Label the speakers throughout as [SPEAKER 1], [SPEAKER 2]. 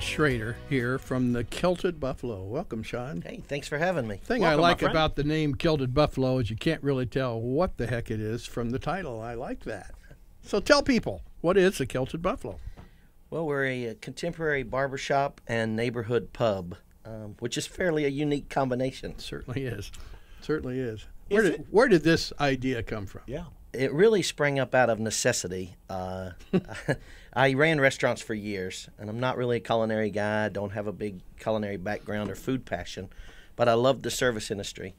[SPEAKER 1] Shawn Shrader here from the Kilted Buffalo. Welcome, Shawn.
[SPEAKER 2] Hey, thanks for having me.
[SPEAKER 1] The thing
[SPEAKER 3] Welcome,
[SPEAKER 1] I like about the name Kilted Buffalo is you can't really tell what the heck it is from the title. I like that. So tell people, what is the Kilted Buffalo?
[SPEAKER 2] Well, we're a contemporary barbershop and neighborhood pub, which is fairly a unique combination.
[SPEAKER 1] Certainly is. Certainly is.
[SPEAKER 3] Is
[SPEAKER 1] Where did this idea come from?
[SPEAKER 3] Yeah.
[SPEAKER 2] It really sprang up out of necessity. I ran restaurants for years, and I'm not really a culinary guy. I don't have a big culinary background or food passion, but I love the service industry.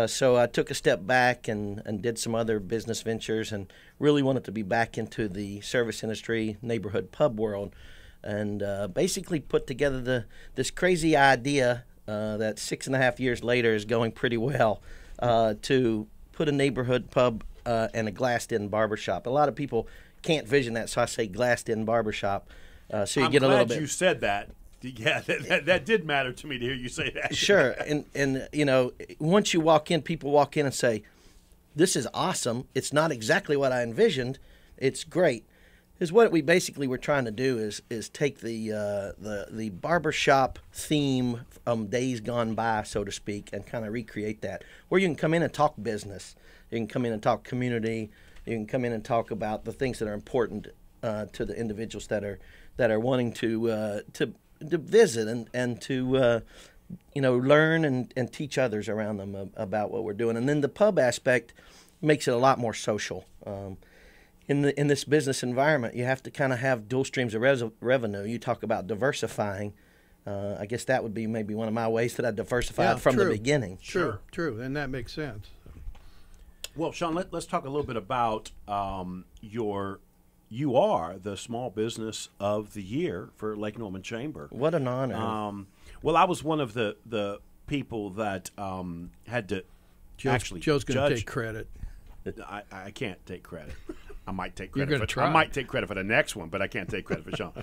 [SPEAKER 2] So I took a step back and did some other business ventures and really wanted to be back into the service industry, neighborhood pub world, and basically put together this crazy idea that 6.5 years later is going pretty well to put a neighborhood pub and a glassed-in barbershop. A lot of people can't vision that, so I say glassed-in barbershop. So you get a little bit.
[SPEAKER 3] I'm glad you said that. Yeah, that did matter to me to hear you say that.
[SPEAKER 2] Sure, and you know, once you walk in, people walk in and say, "This is awesome. It's not exactly what I envisioned. It's great." Is what we basically were trying to do is take the barbershop theme from days gone by, so to speak, and kind of recreate that, where you can come in and talk business, you can come in and talk community, you can come in and talk about the things that are important to the individuals that are wanting to visit and to learn and teach others around them about what we're doing. And then the pub aspect makes it a lot more social. In this business environment, you have to kind of have dual streams of revenue. You talk about diversifying. I guess that would be maybe one of my ways that I diversified from the beginning.
[SPEAKER 1] True, and that makes sense.
[SPEAKER 3] Well, Shawn, let's talk a little bit about you are the Small Business of the Year for Lake Norman Chamber.
[SPEAKER 2] What an honor.
[SPEAKER 3] Well, I was one of the people that had to
[SPEAKER 1] Joe's going to take credit.
[SPEAKER 3] I can't take credit. I might take
[SPEAKER 1] You're
[SPEAKER 3] credit.
[SPEAKER 1] gonna try.
[SPEAKER 3] I might take credit for the next one, but I can't take credit for Shawn.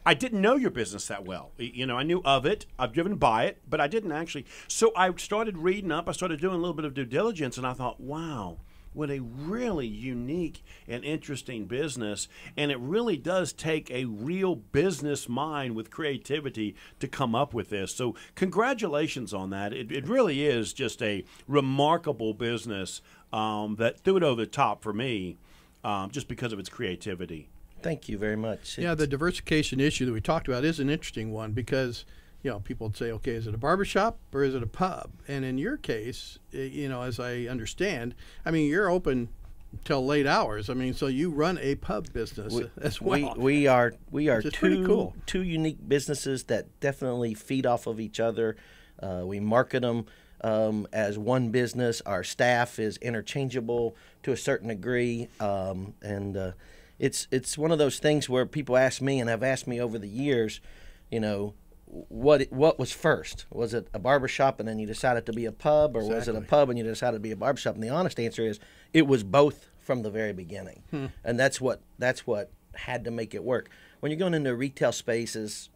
[SPEAKER 3] I didn't know your business that well. You know, I knew of it. I've driven by it, but I didn't actually. So I started reading up. I started doing a little bit of due diligence, and I thought, wow, what a really unique and interesting business. And it really does take a real business mind with creativity to come up with this. So congratulations on that. It really is just a remarkable business that threw it over the top for me. Just because of its creativity.
[SPEAKER 2] Thank you very much.
[SPEAKER 1] Yeah, the diversification issue that we talked about is an interesting one because, people would say, okay, is it a barbershop or is it a pub? And in your case, as I understand, I mean, you're open till late hours. I mean, so you run a pub business as well.
[SPEAKER 2] We are
[SPEAKER 1] cool.
[SPEAKER 2] two unique businesses that definitely feed off of each other. We market them as one business. Our staff is interchangeable to a certain degree, and it's one of those things where people ask me, and have asked me over the years, what was first? Was it a barbershop and then you decided to be a pub, or was it a pub and you decided to be a barbershop? And the honest answer is it was both from the very beginning, and that's what had to make it work. When you're going into retail spaces,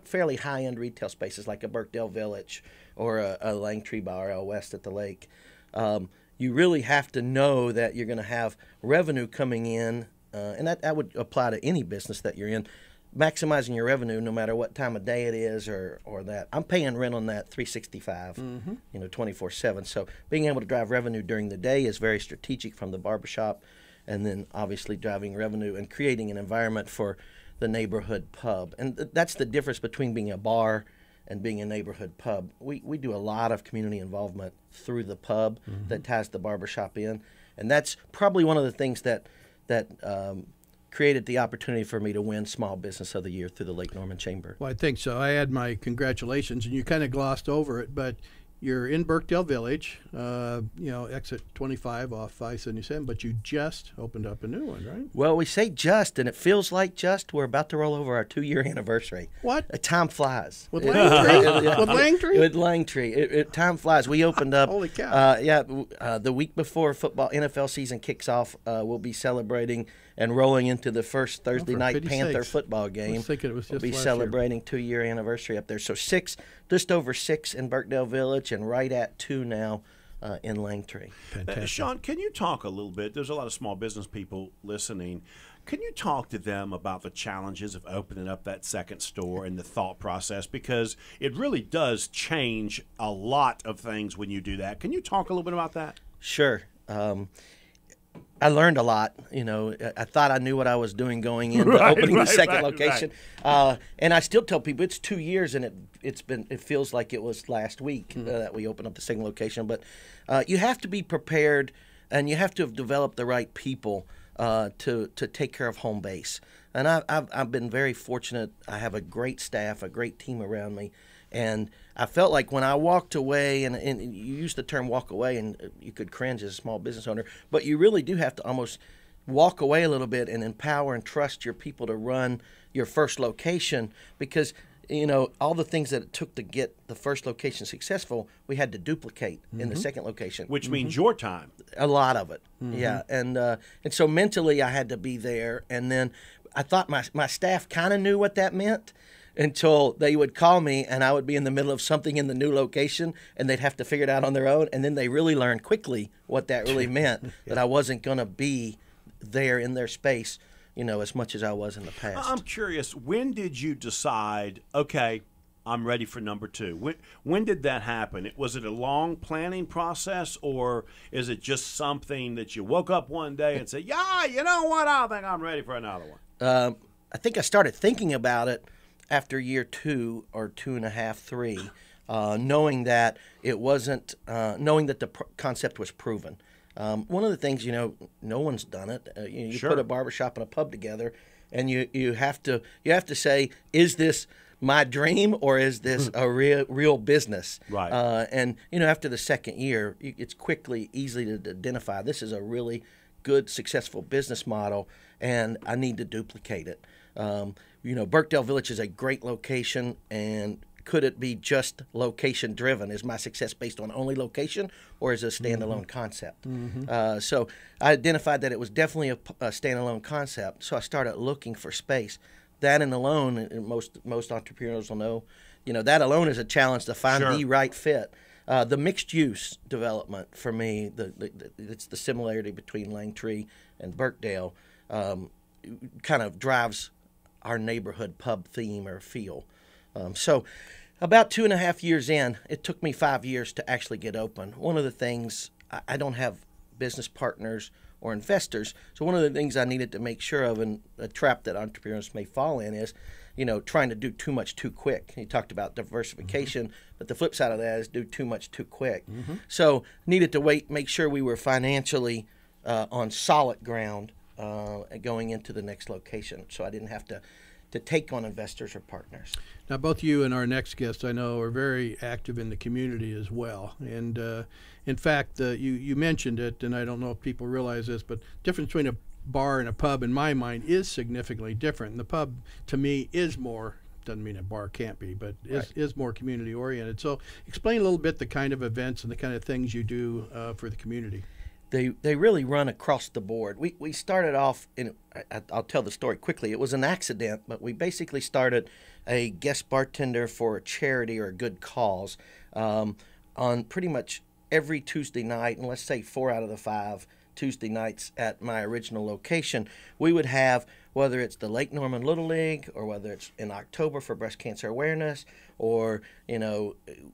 [SPEAKER 2] fairly high-end retail spaces like a Birkdale Village or a Langtree Bar out west at the lake, you really have to know that you're going to have revenue coming in, and that would apply to any business that you're in, maximizing your revenue no matter what time of day it is or that. I'm paying rent on that 365, 24/7. So being able to drive revenue during the day is very strategic from the barbershop, and then obviously driving revenue and creating an environment for the neighborhood pub. And that's the difference between being a bar and being a neighborhood pub. We do a lot of community involvement through the pub that ties the barbershop in. And that's probably one of the things that created the opportunity for me to win Small Business of the Year through the Lake Norman Chamber.
[SPEAKER 1] Well, I think so. I had my congratulations, and you kind of glossed over it, but you're in Birkdale Village, exit 25 off I-77, but you just opened up a new one, right?
[SPEAKER 2] Well, we say just, and it feels like just. We're about to roll over our 2-year anniversary.
[SPEAKER 1] What?
[SPEAKER 2] Time flies.
[SPEAKER 1] With Langtree? With Langtree?
[SPEAKER 2] With Langtree. Time flies. We opened up.
[SPEAKER 1] Holy cow.
[SPEAKER 2] The week before football NFL season kicks off, we'll be celebrating and rolling into the first Thursday night Panther football game.
[SPEAKER 1] I was thinking it was just
[SPEAKER 2] we'll be celebrating 2-year anniversary up there. So just over 6 in Birkdale Village, and right at 2 now in Langtree.
[SPEAKER 3] Shawn, can you talk a little bit? There's a lot of small business people listening. Can you talk to them about the challenges of opening up that second store and the thought process? Because it really does change a lot of things when you do that. Can you talk a little bit about that?
[SPEAKER 2] Sure. I learned a lot. I thought I knew what I was doing going into opening the second location. And I still tell people it's 2 years, and it feels like it was last week that we opened up the second location. But you have to be prepared, and you have to have developed the right people to take care of home base. And I've been very fortunate. I have a great staff, a great team around me. And I felt like when I walked away, and you use the term walk away, and you could cringe as a small business owner, but you really do have to almost walk away a little bit and empower and trust your people to run your first location, because all the things that it took to get the first location successful, we had to duplicate in the second location.
[SPEAKER 3] Which means your time.
[SPEAKER 2] A lot of it, yeah. And so mentally I had to be there, and then I thought my staff kind of knew what that meant, until they would call me and I would be in the middle of something in the new location and they'd have to figure it out on their own. And then they really learned quickly what that really meant, that I wasn't going to be there in their space, as much as I was in the past.
[SPEAKER 3] I'm curious, when did you decide, okay, I'm ready for number two? When did that happen? Was it a long planning process, or is it just something that you woke up one day and said, yeah, you know what, I think I'm ready for another one?
[SPEAKER 2] I think I started thinking about it after year 2 or 2.5, 3, knowing that it wasn't, knowing that the concept was proven. One of the things, no one's done it. You
[SPEAKER 3] Sure.
[SPEAKER 2] put a barbershop and a pub together, and you have to say, is this my dream or is this a real business?
[SPEAKER 3] Right.
[SPEAKER 2] And after the second year, it's easily to identify this is a really good, successful business model, and I need to duplicate it. Birkdale Village is a great location, and could it be just location driven? Is my success based on only location, or is it a standalone concept? So I identified that it was definitely a standalone concept, so I started looking for space. That alone, and most entrepreneurs will know, that alone is a challenge to find
[SPEAKER 3] Sure.
[SPEAKER 2] the right fit. The mixed use development for me, it's the similarity between Langtree and Birkdale, kind of drives our neighborhood pub theme or feel. So about 2.5 years in, it took me 5 years to actually get open. One of the things, I don't have business partners or investors, so one of the things I needed to make sure of, and a trap that entrepreneurs may fall in, is trying to do too much too quick. You talked about diversification, but the flip side of that is do too much too quick. So needed to make sure we were financially on solid ground going into the next location, so I didn't have to take on investors or partners.
[SPEAKER 1] Now, both you and our next guest, I know, are very active in the community as well. And in fact, you mentioned it, and I don't know if people realize this, but the difference between a bar and a pub, in my mind, is significantly different. And the pub, to me, is more, doesn't mean a bar can't be, but is more community oriented. So explain a little bit the kind of events and the kind of things you do for the community.
[SPEAKER 2] They really run across the board. We started off, I'll tell the story quickly. It was an accident, but we basically started a guest bartender for a charity or a good cause on pretty much every Tuesday night, and let's say 4 out of the 5 Tuesday nights at my original location. We would have, whether it's the Lake Norman Little League, or whether it's in October for breast cancer awareness, or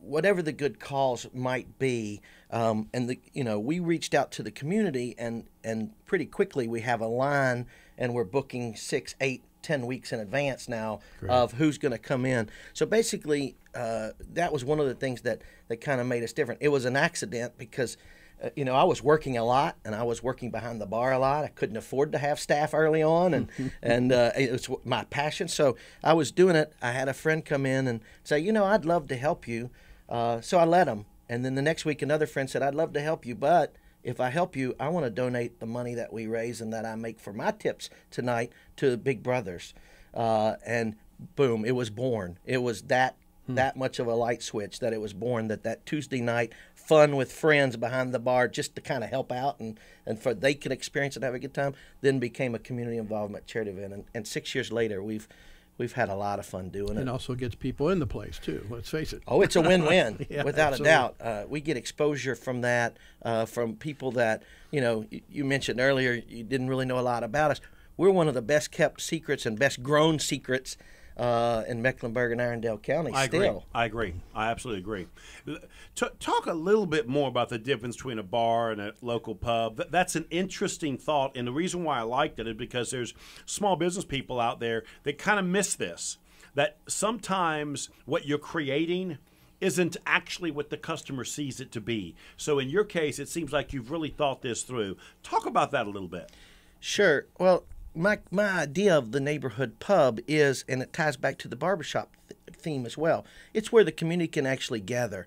[SPEAKER 2] whatever the good cause might be, and we reached out to the community, and pretty quickly we have a line, and we're booking 6, 8, 10 weeks in advance now. Great. Of who's going to come in. So basically, that was one of the things that kind of made us different. It was an accident because I was working a lot, and I was working behind the bar a lot. I couldn't afford to have staff early on, and it was my passion. So I was doing it. I had a friend come in and say, I'd love to help you. So I let him. And then the next week, another friend said, I'd love to help you, but if I help you, I want to donate the money that we raise and that I make for my tips tonight to Big Brothers. And boom, it was born. It was that much of a light switch that it was born, that Tuesday night fun with friends behind the bar, just to kind of help out and for they could experience it and have a good time, then became a community involvement charity event. And 6 years later, we've had a lot of fun doing it.
[SPEAKER 1] And also gets people in the place too, let's face it.
[SPEAKER 2] Oh, it's a win-win.
[SPEAKER 1] Yeah,
[SPEAKER 2] without
[SPEAKER 1] absolutely.
[SPEAKER 2] a doubt. We get exposure from that, from people that, you mentioned earlier you didn't really know a lot about us. we're one of the best kept secrets and best grown secrets in Mecklenburg and Irondale County.
[SPEAKER 3] I agree. I absolutely agree. Talk a little bit more about the difference between a bar and a local pub. That's an interesting thought, and the reason why I liked it is because there's small business people out there that kind of miss this, that sometimes what you're creating isn't actually what the customer sees it to be. So in your case, it seems like you've really thought this through. Talk about that a little bit.
[SPEAKER 2] Sure. Well, my idea of the neighborhood pub is, and it ties back to the barbershop theme as well, it's where the community can actually gather.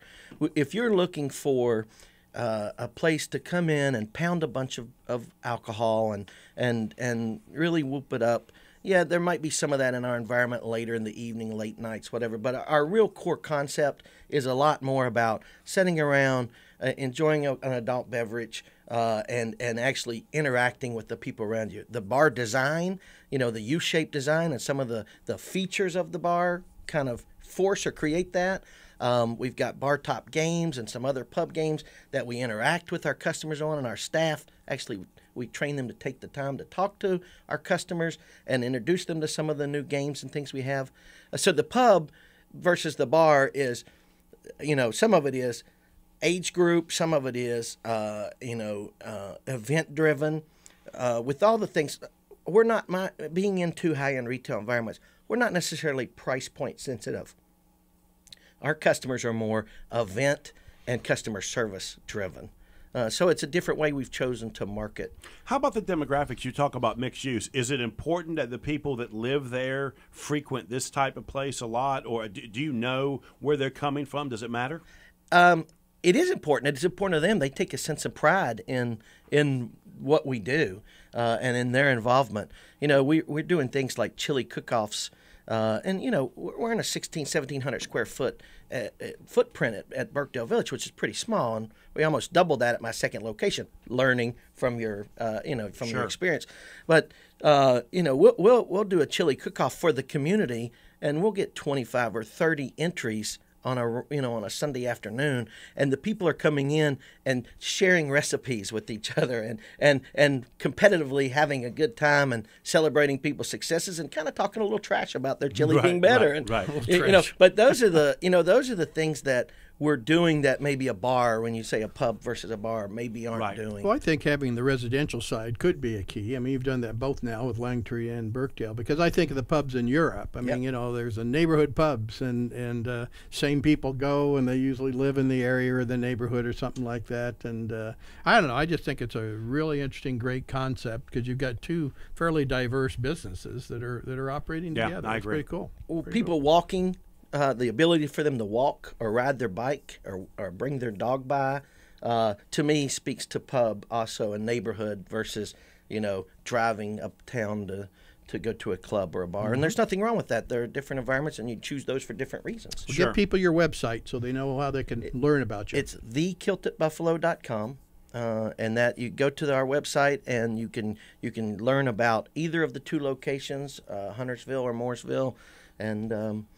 [SPEAKER 2] If you're looking for a place to come in and pound a bunch of alcohol and really whoop it up, yeah, there might be some of that in our environment later in the evening, late nights, whatever. But our real core concept is a lot more about sitting around, enjoying an adult beverage, and actually interacting with the people around you. The bar design, the U-shaped design and some of the features of the bar kind of force or create that. We've got bar top games and some other pub games that we interact with our customers on, and our staff actually, we train them to take the time to talk to our customers and introduce them to some of the new games and things we have. So the pub versus the bar is, some of it is age group, some of it is, event driven. With all the things, we're not, being in two high-end retail environments, we're not necessarily price point sensitive. Our customers are more event and customer service driven. So it's a different way we've chosen to market.
[SPEAKER 3] How about the demographics? You talk about mixed use. Is it important that the people that live there frequent this type of place a lot, or do you know where they're coming from? Does it matter?
[SPEAKER 2] It is important. It's important to them. They take a sense of pride in what we do and in their involvement. We're doing things like chili cook-offs. And we're in a 1,700 square foot footprint at Burkdale Village, which is pretty small, and we almost doubled that at my second location, learning from your your experience. But we'll do a chili cook-off for the community, and we'll get 25 or 30 entries on a Sunday afternoon, and the people are coming in and sharing recipes with each other and competitively having a good time and celebrating people's successes and kind of talking a little trash about their chili being better.
[SPEAKER 3] Right.
[SPEAKER 2] But those are the things that we're doing that maybe a bar, when you say a pub versus a bar, maybe aren't doing.
[SPEAKER 1] Well, I think having the residential side could be a key. I mean, you've done that both now with Langtree and Burkdale, because I think of the pubs in Europe. I mean, there's a neighborhood pubs, and same people go, and they usually live in the area or the neighborhood or something like that. And I don't know. I just think it's a really interesting, great concept, because you've got two fairly diverse businesses that are operating together.
[SPEAKER 3] I agree.
[SPEAKER 1] It's pretty cool.
[SPEAKER 2] People walking. The ability for them to walk or ride their bike or bring their dog by, to me, speaks to pub also, a neighborhood versus, driving uptown to go to a club or a bar. And there's nothing wrong with that. There are different environments, and you choose those for different reasons.
[SPEAKER 1] Well, give people your website so they know how they can learn about you.
[SPEAKER 2] It's thekiltedbuffalo.com. And that you go to our website and you can learn about either of the two locations, Huntersville or Mooresville. And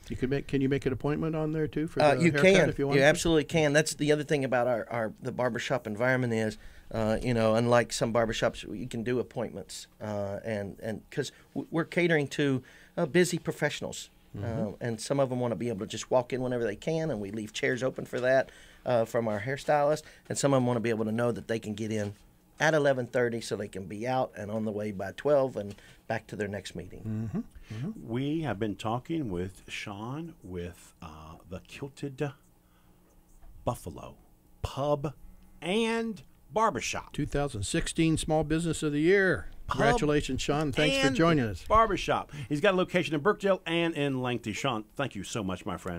[SPEAKER 1] can you make an appointment on there too for the
[SPEAKER 2] you
[SPEAKER 1] haircut
[SPEAKER 2] can.
[SPEAKER 1] If you want?
[SPEAKER 2] You absolutely can. That's the other thing about the barbershop environment is, unlike some barbershops, you can do appointments, and because we're catering to busy professionals, and some of them want to be able to just walk in whenever they can, and we leave chairs open for that from our hairstylist, and some of them want to be able to know that they can get in at 11:30 so they can be out and on the way by 12 and back to their next meeting.
[SPEAKER 3] We have been talking with Shawn with the Kilted Buffalo Pub and Barbershop.
[SPEAKER 1] 2016 Small Business of the Year. Congratulations, Shawn. Thanks for joining us.
[SPEAKER 3] Barbershop. He's got a location in Burkdale and in Langtree. Shawn, thank you so much, my friend.